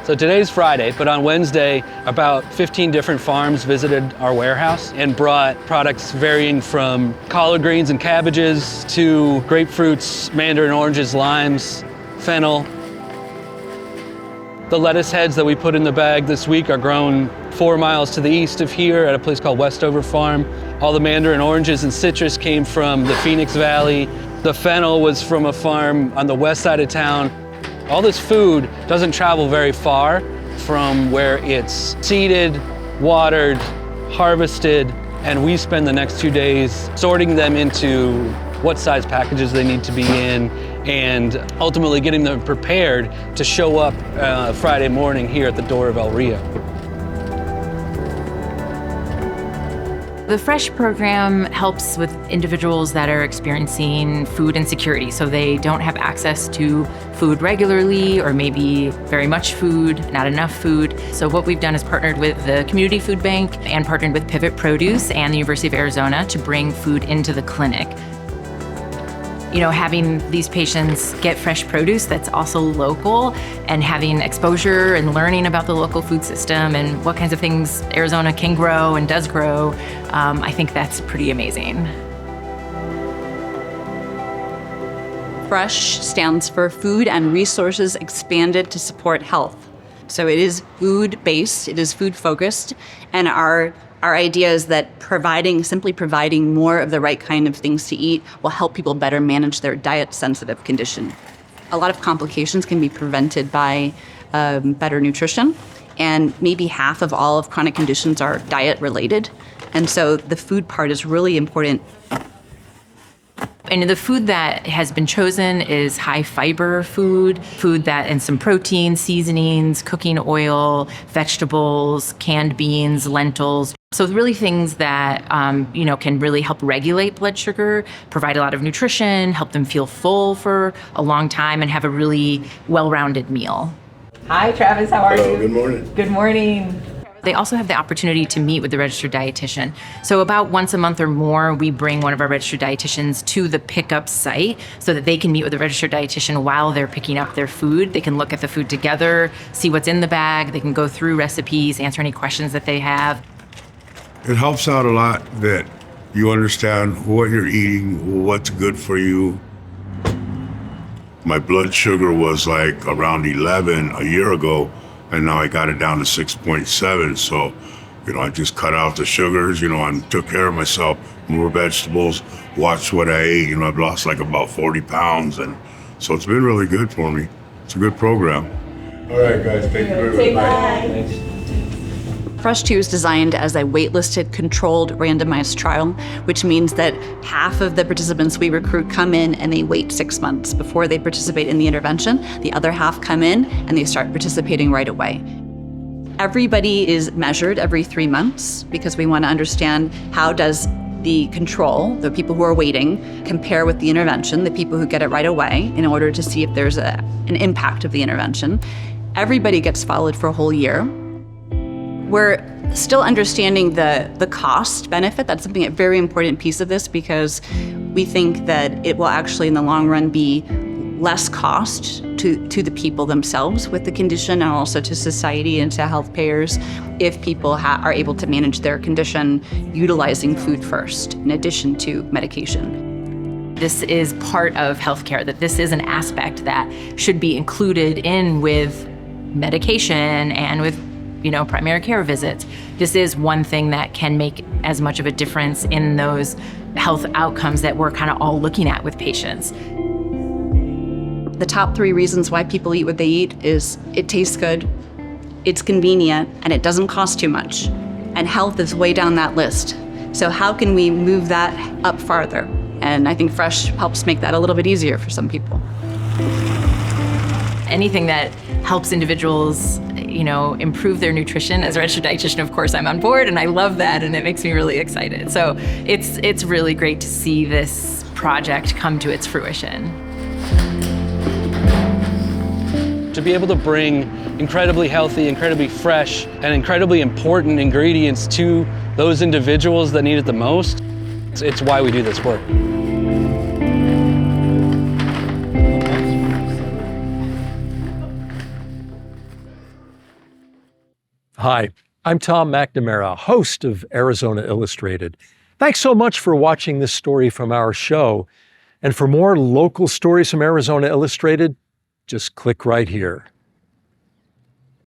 So today's Friday, but on Wednesday, about 15 different farms visited our warehouse and brought products varying from collard greens and cabbages to grapefruits, mandarin oranges, limes, fennel. The lettuce heads that we put in the bag this week are grown 4 miles to the east of here at a place called Westover Farm. All the mandarin oranges and citrus came from the Phoenix Valley. The fennel was from a farm on the west side of town. All this food doesn't travel very far from where it's seeded, watered, harvested, and we spend the next 2 days sorting them into what size packages they need to be in and ultimately getting them prepared to show up Friday morning here at the door of El Rio. The Fresh program helps with individuals that are experiencing food insecurity, so they don't have access to food regularly or maybe very much food, not enough food. So what we've done is partnered with the Community Food Bank and partnered with Pivot Produce and the University of Arizona to bring food into the clinic. You know, having these patients get fresh produce that's also local and having exposure and learning about the local food system and what kinds of things Arizona can grow and does grow, I think that's pretty amazing. FRESH stands for Food and Resources Expanded to Support Health. So it is food-based, it is food-focused, and our idea is that simply providing more of the right kind of things to eat will help people better manage their diet-sensitive condition. A lot of complications can be prevented by better nutrition, and maybe half of all of chronic conditions are diet-related. And so the food part is really important. And the food that has been chosen is high fiber food that and some protein, seasonings, cooking oil, vegetables, canned beans, lentils. So really things that can really help regulate blood sugar, provide a lot of nutrition, help them feel full for a long time, and have a really well-rounded meal. Hi, Travis. How are you? Good morning. Good morning. They also have the opportunity to meet with the registered dietitian. So about once a month or more, we bring one of our registered dietitians to the pickup site so that they can meet with the registered dietitian while they're picking up their food. They can look at the food together, see what's in the bag. They can go through recipes, answer any questions that they have. It helps out a lot that you understand what you're eating, what's good for you. My blood sugar was like around 11 a year ago, and now I got it down to 6.7. So, I just cut out the sugars, and took care of myself, more vegetables, watched what I ate. I've lost like about 40 pounds. And so it's been really good for me. It's a good program. All right, guys, thank you very much. FRESH 2 is designed as a waitlisted, controlled, randomized trial, which means that half of the participants we recruit come in and they wait 6 months before they participate in the intervention. The other half come in and they start participating right away. Everybody is measured every 3 months because we want to understand how does the control, the people who are waiting, compare with the intervention, the people who get it right away, in order to see if there's an impact of the intervention. Everybody gets followed for a whole year. We're still understanding the cost benefit. That's something a very important piece of this because we think that it will actually in the long run be less cost to the people themselves with the condition and also to society and to health payers if people are able to manage their condition utilizing food first in addition to medication. This is part of healthcare, that this is an aspect that should be included in with medication and with primary care visits. This is one thing that can make as much of a difference in those health outcomes that we're kind of all looking at with patients. The top 3 reasons why people eat what they eat is it tastes good, it's convenient, and it doesn't cost too much. And health is way down that list. So how can we move that up farther? And I think FRESH helps make that a little bit easier for some people. Anything that helps individuals, improve their nutrition. As a registered dietitian, of course, I'm on board, and I love that, and it makes me really excited. So it's really great to see this project come to its fruition. To be able to bring incredibly healthy, incredibly fresh, and incredibly important ingredients to those individuals that need it the most, it's why we do this work. Hi, I'm Tom McNamara, host of Arizona Illustrated. Thanks so much for watching this story from our show. And for more local stories from Arizona Illustrated, just click right here.